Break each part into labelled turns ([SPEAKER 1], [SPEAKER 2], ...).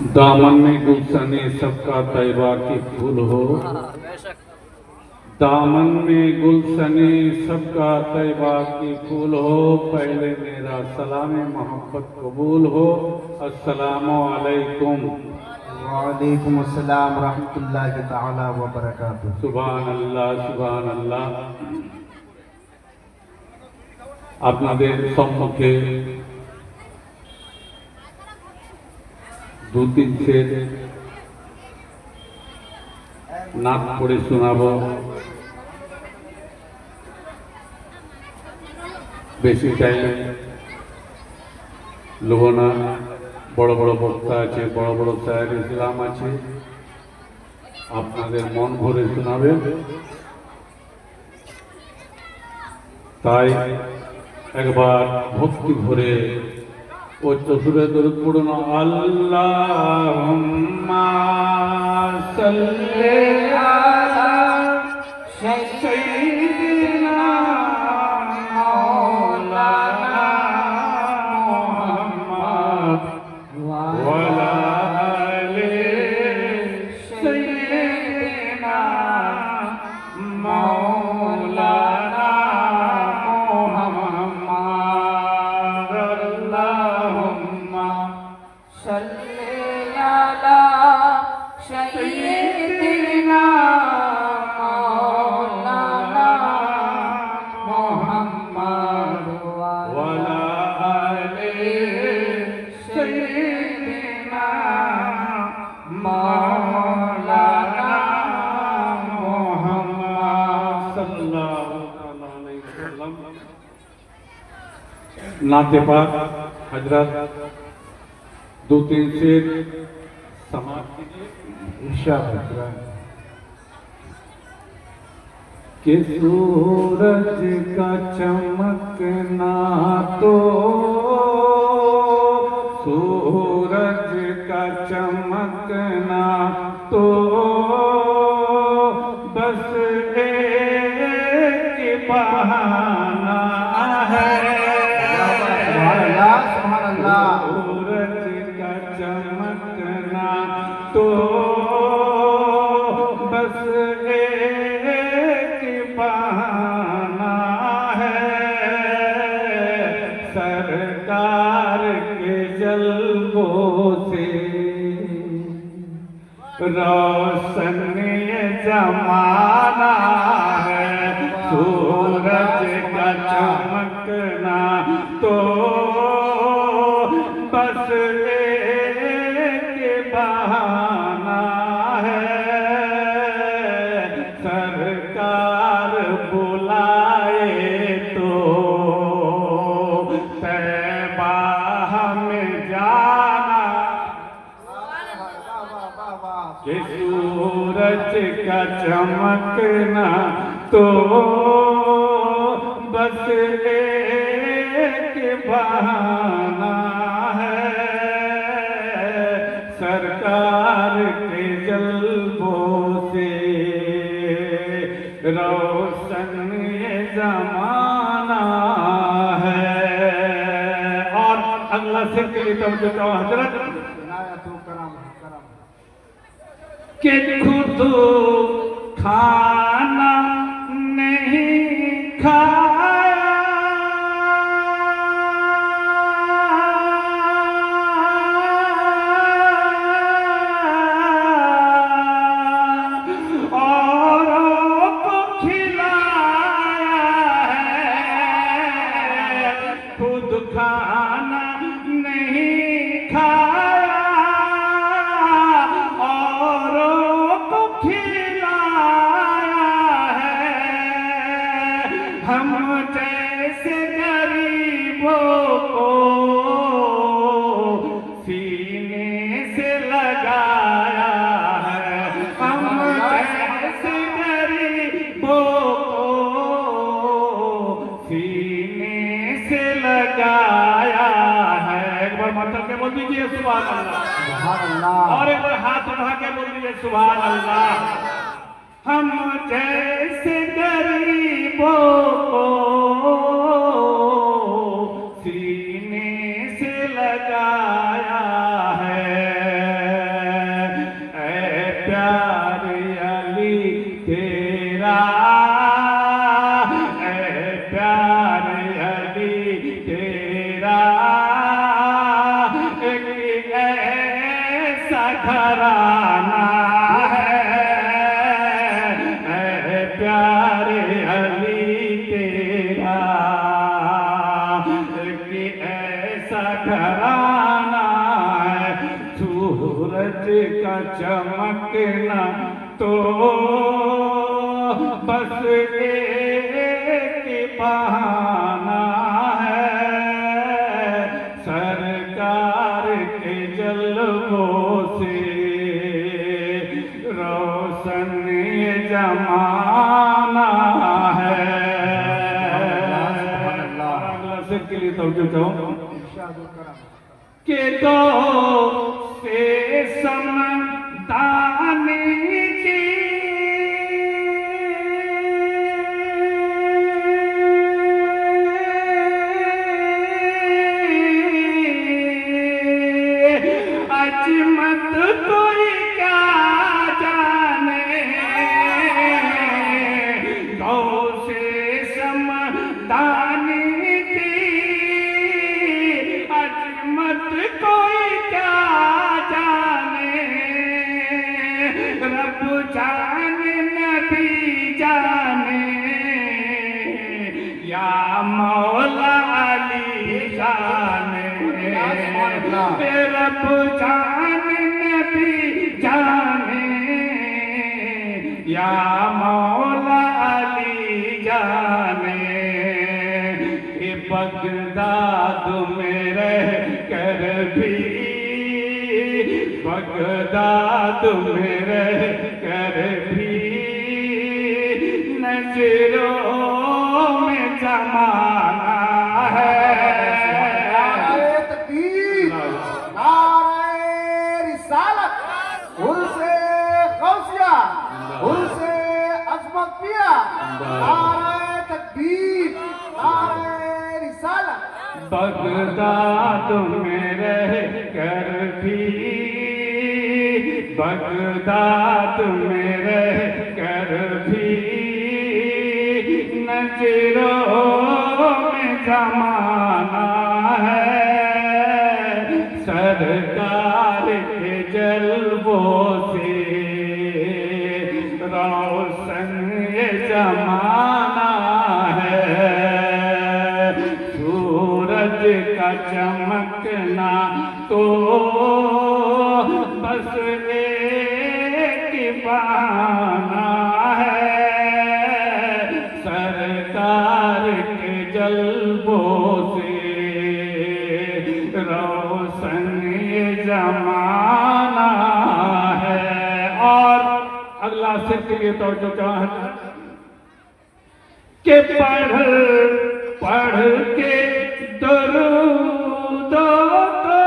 [SPEAKER 1] दामन में गुलशने सबका तैबा के फूल हो, दामन में गुलशने सबका तैबा के फूल हो। पहले मेरा सलाम मोहब्बत कबूल हो। अस्सलामु अलैकुम।
[SPEAKER 2] वालेकुम अस्सलाम रहमतुल्लाहि तआला व बरकातुहू।
[SPEAKER 1] सुभान अल्लाह, सुभान अल्लाह। আপনাদের সম্মুখে দু তিন সেট নাচ পড়ে শোনাবো। বেশি টাইম লোব না। বড় বড় বক্তা আছে, বড় বড় শায়ের ইসলাম আছে, আপনাদের মন ভরে শোনাবেন। তাই একবার ভক্তি ভরে উচ্চ সুরে দরুদ পড়ুন। আল্লাহুম্মা সাল্লি আলা সাইয়্যিদিনা মাওলানা মুহাম্মদ ওয়া আলা আলি সাইয়্যিদিনা মাওলানা नाते पाक हजरत दो तीन से समाप्त कीजिए इंशाअल्लाह। कि सूरज का चमकना तो सूरज का चमकना तो बस एक बहाना है। सूरज का चमकना तो बस एक बहाना है। सरकार के जलवों से रोशन ये जमाना है। सूरज का चमकना तो बस एक बहाना है। सरकार बुलाए तो तैबा हमें जाना। कि सूरज का चमकना तो बस एक बहाना है। सरकार के जलवों से रोशन ये जमाना है। और अगला सिर के लिए तवज्जो हजरत कि खुद खाना नहीं खाया औरों को खिलाया है। खुद खाना नहीं खाया औरों को खिलाया है। हम जैसे गरीबों को सीने से लगा सुभान अल्लाह।
[SPEAKER 2] सुभान अल्लाह।
[SPEAKER 1] और एक बार हाथ उठा के बोल दीजिए सुभान अल्लाह। हम जैसे गरीबों को सीने से लगाया है, ऐ प्यारे अली तेरा, ऐ प्यारे अली तेरा, एक ऐसा घराना है, ऐ प्यारे अली तेरा, एक ऐसा घराना है। सूरज का चमकना तो बस एक बहाना है, सरकार के जलवों से रोशन ये जमाना है। अगला शेर के लिए तवज्जो चाहूं के दो से समदानी की अजमत कोई क्या जाने, दो से समदानी की अजमत कोई क्या जाने, रब जाने नबी जाने, या मौला अली जाने, रब जाने नबी जाने, या मौला अली जाने। ये बगदाद में रह कर भी, बगदाद में रह कर भी नजरों में जमाना है।
[SPEAKER 2] नारे तकबीर, नारे रिसालत, उर्से गौसिया, उर्से अज़मतिया, नारे तकबीर, नारे रिसालत।
[SPEAKER 1] बगदाद में रह कर भी, बगदाद में रह कर भी नजरों में जमाना है, सरकार के जलवों से रोशन ये जमाना है। सूरज का चमकना तो बस एक बहाना है, सरकार के जलवों से रोशन ये जमाना है। और अगला शेर के लिए तो जो चाहता के पढ़ पढ़ के दरूद को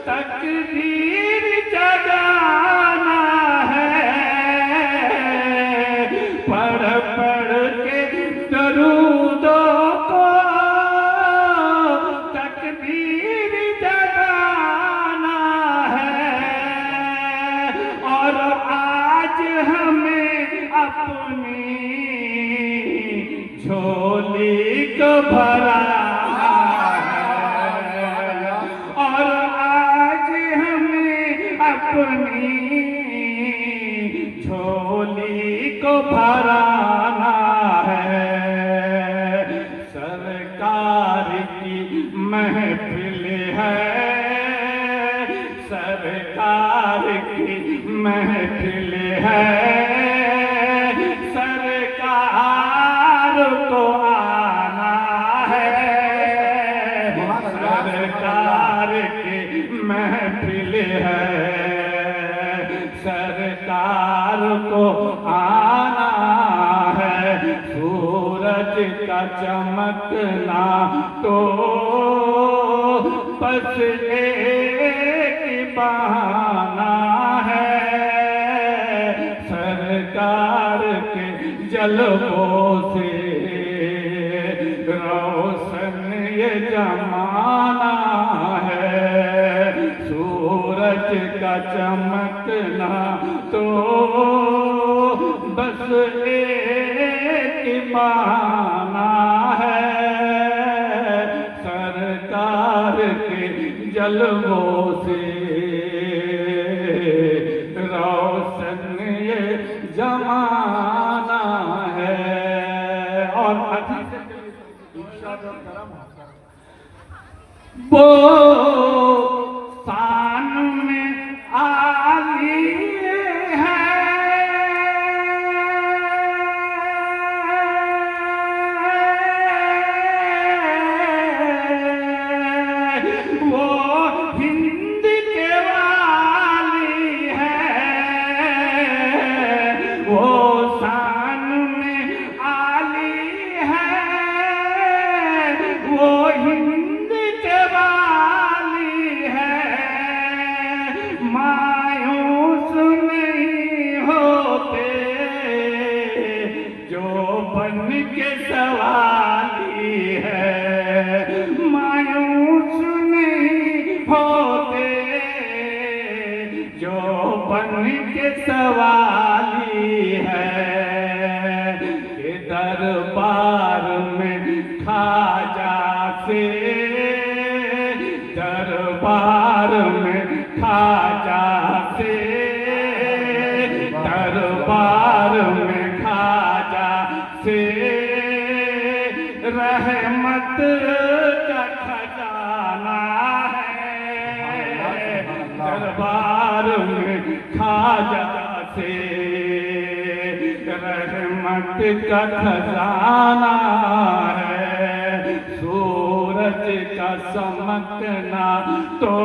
[SPEAKER 1] तकदीर जगाना है, पढ़ पढ़ के दरूद को तकदीर जगाना है। और आज हमें अपनी झोली को भराना है, और आज हमें अपनी झोली को भराना है। सरकार की महफिल है, सरकार की महफिल है, सरकार को आना है, सरकार की महफिल है, सरकार को आना है, सूरज का चमकना तो बस एक बहाना है, सरकार के जलवों से रोशन ये जमाना है, सूरज का चमकना तो बस एक बहाना है, सरकार के जलवों से रोशन ये जमाना है। और वो शान में आली है, वो हिंद के वाली है, वो शान में आली है, वो हिंद के वाली है, मायूस नहीं होते जो बन के सवाली है, मायूस नहीं होते जो बन के सवाली है, के दरबार में खाजा से, दरबार में खाजा से, दरबार में खाजा से रहमत का खजाना है, दरबार में खाजा से रहमत का खजाना है, सूरज का चमकना तो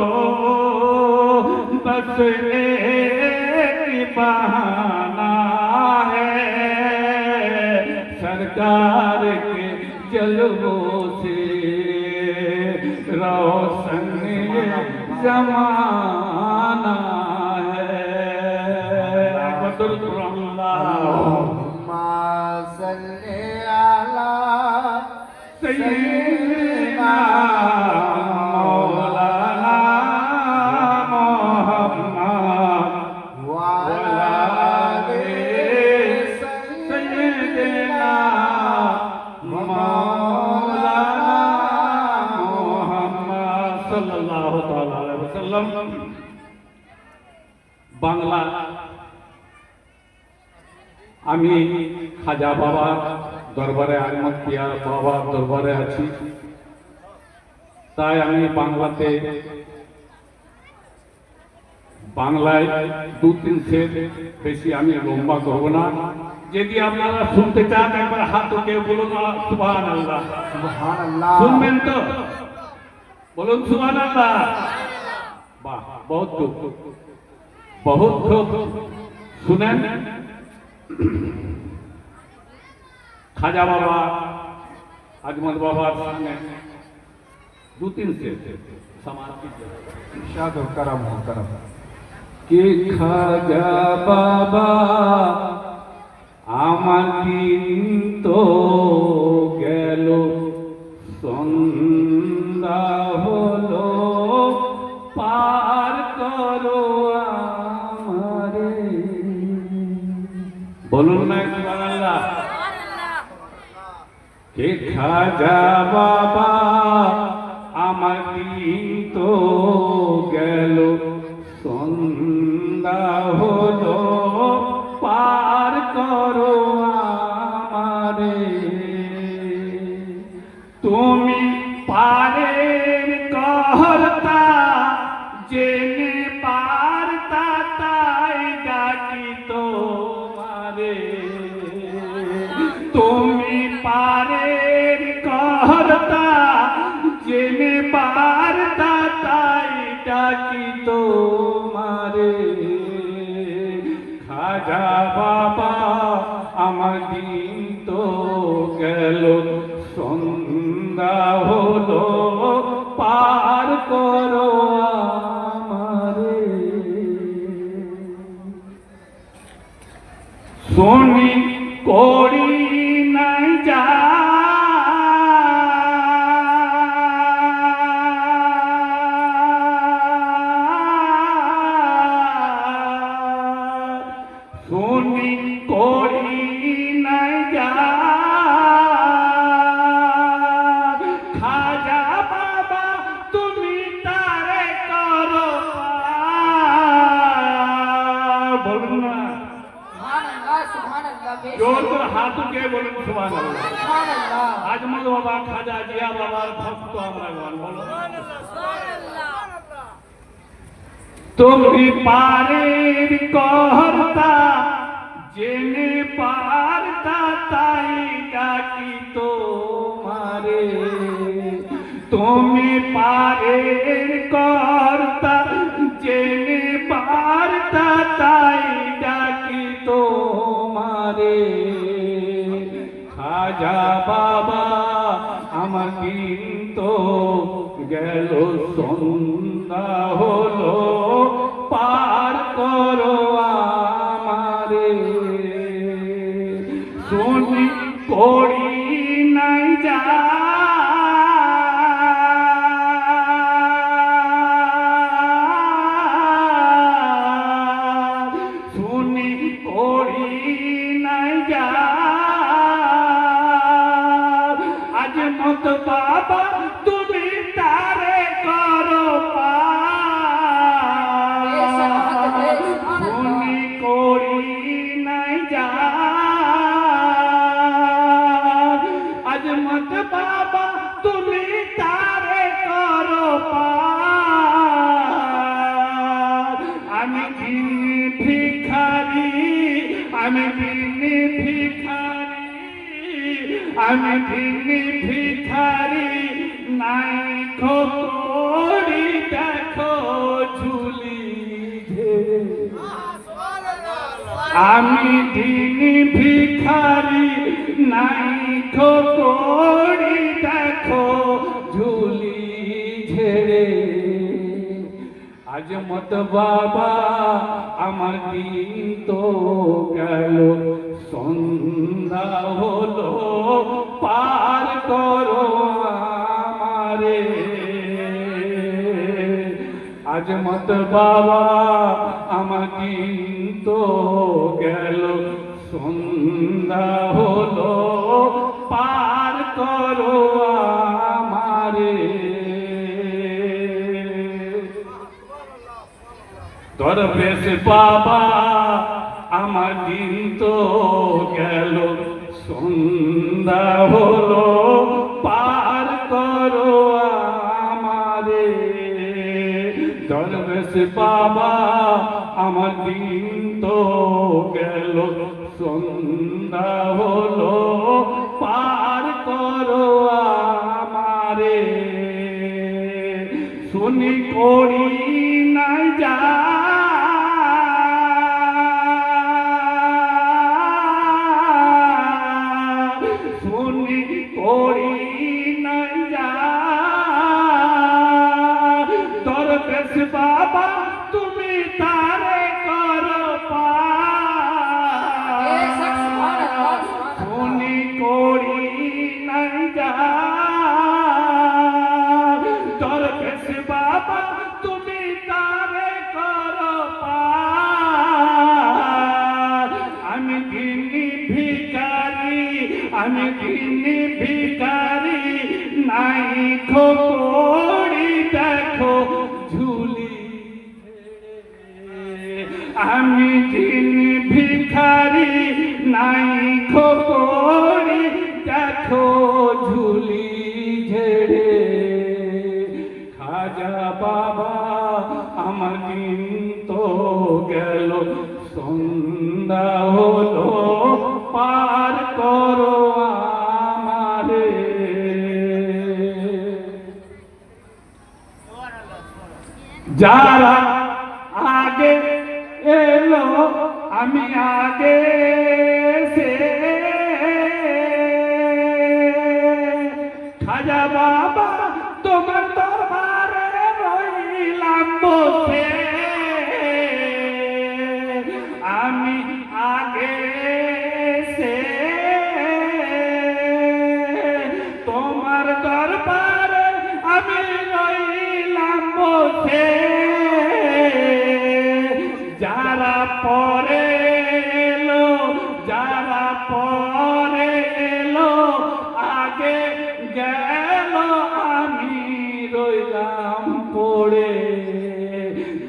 [SPEAKER 1] बस एक बहाना है, सरकार के जलवों से रोशन ये जमाना है। सैयदना मौलाना मोहम्मद वाले सैयदना मौलाना मोहम्मद सल्लल्लाहु ताला अलैहि वसल्लम। बांग्ला আমি খাজা বাবা দরবারে আহমদ পিয়া বাবার দরবারে আছি, তাই আমি বাংলায় দু তিন সেট বেশি আমি লম্বা করব না। যদি আপনারা শুনতে চান একবার হাত উঠে বলুন সুবহানাল্লাহ।
[SPEAKER 2] সুবহানাল্লাহ।
[SPEAKER 1] শুনবেন তো? বলুন সুবহানাল্লাহ। বাহ, বহুত খুব শুনেন। খাজা বাবা আজমত বাবার সামনে দু তিন সেট
[SPEAKER 2] ইরশাদ ও করম ও করম।
[SPEAKER 1] কে খাজা বাবা আমার দিন তো গেল, সন্ধ্যা হলো পার করো আমারে। বলুন না সুবহানাল্লাহ। কে খাজা বাবা আমার দিন তো গেল, সন্ধ্যা হলো পার করো আমারে। তুমি পারের কর্তা জেনে পারতা তাই ডাকি তোমারে। তুমি পারের কর্তা জেনে পারতা তাই ডাকি তোমারে। খাজা বাবা শুনি করি নাই যা শুনি করি নাই যা খাজা বাবা তুমি তারে করো বলুন না জোর করে হাত উঠিয়ে বলুন সুবহানাল্লাহ। আজমল বাবা খাজা জিয়া বাবার ভক্ত আমরা গান বলো তুমি পারের কর্তা জেনে পারতা তাই ডাকি তোমারে তুমি পারের কর্তা জেনে পারতা তাই ডাকি তোমারে খাজা বাবা আমার দিন তো গেল সন্ধ্যা হলো পার করো আমারে শুনি করি নাই যা শুনি করি নাই যা আজ মত বাবা তুমি তারে করো শুনি করি নাই যা আজ মত বাবা তুমি তারে করো আমি দিন ভিখারি আমি দিন ভিখারি আমি দিন ভিখারি নাই খোরি দেখো ঝুলি আমি দিন ভিখারি নাই খোরি দেখো ঝুলি ঝেড়ে আজ মত বাবা আমার দিন তো গেল সন্ধ্যা হলো পার করো আমারে আজ মত বাবা আমার দিন তো গেল সন্ধ্যা হলো পার করো আমারে দরবেশ বাবা আমার দিন তো গেল সন্ধ্যা হলো পার করো আমারে দরবেশ বাবা আমার দিন তো গেল সন্ধ্যা হলো পার করো আমারে শুনি করি নাই যা শুনি করি নাই যা দরবেশ বাবা তুমি তারে করো শুনি করি নাই যা দরবেশ বাবা তুমি তারে করো আমি দিনী ভিখারি আমি দিনী ভিখারি নাই খোরি দেখো ঝুলি আমি দিনী ভিখারি নাই খোরি দেখো ঝুলি ঝেড়ে খাজা বাবা আমার দিন তো গেল সন্ধ্যা হলো পার করো আমারে যারা আগে এলো আমি আগে সে খাজা বাবা তোমার দরবারে রইলাম বসে আমি আগে পরে এলো, যারা পরে এলো, আগে গেল আমি রইলাম পড়ে।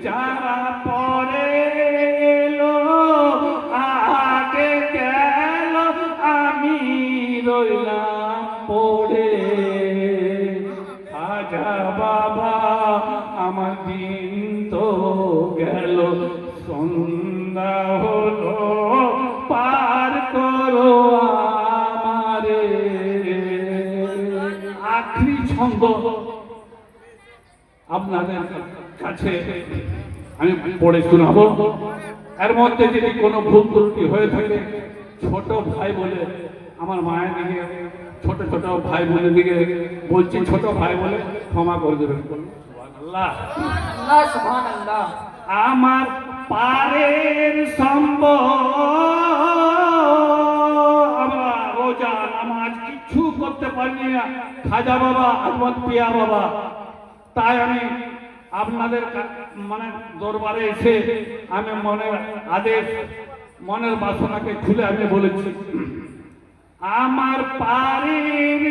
[SPEAKER 1] যারা পরে এলো, আগে গেল আমি রইলাম পড়ে। খাজা বাবা আমার দিন তো গেল, সন্ধ্যা হলো পার করো আমারে। আখরি ছন্দ আপনাদের কাছে আমি পড়ে শোনাবো। এর মধ্যে যদি কোনো ভুল ত্রুটি হয়ে থাকে, ছোট ভাই বলে আমার মায়ের দিকে, ছোট ছোট ভাই বোনের দিকে বলছি, ছোট ভাই বলে ক্ষমা করে দেবেন। আল্লাহ
[SPEAKER 2] আল্লাহ সুবহানাল্লাহ।
[SPEAKER 1] আমার পারের আমরা রোজা নামাজ কিছু করতে পারিনি না, খাজা বাবা আহমদ পিয়া বাবা। তাই আমি আপনাদের মানে দরবারে এসে আমি মনের আদেশ, মনের বাসনাকে খুলে আমি বলেছি, আমার পারের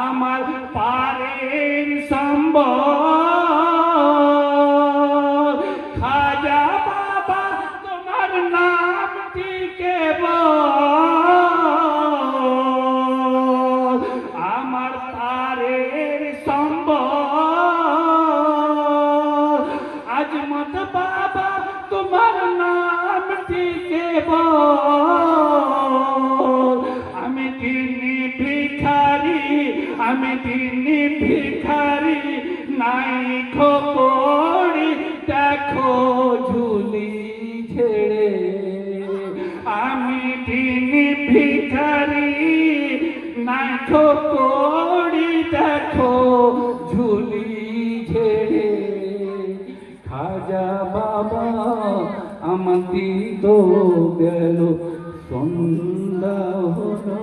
[SPEAKER 1] আমার পারের খাজা বাবা তোমার নামটি কেবল, আমার পারের আজমত বাবা তোমার নামটি কেবল। আমি দিনী ভিখারি, আমি দিনী ভিখারি, নাই খোকড়ি দেখো ঝুলি ছেড়ে। আমি দিনী ভিখারি, নাই খোকড়ি দেখো ঝুলি ছেড়ে। খাজা বাবা আমাদের তো গেল, সন্ধ্যা হলো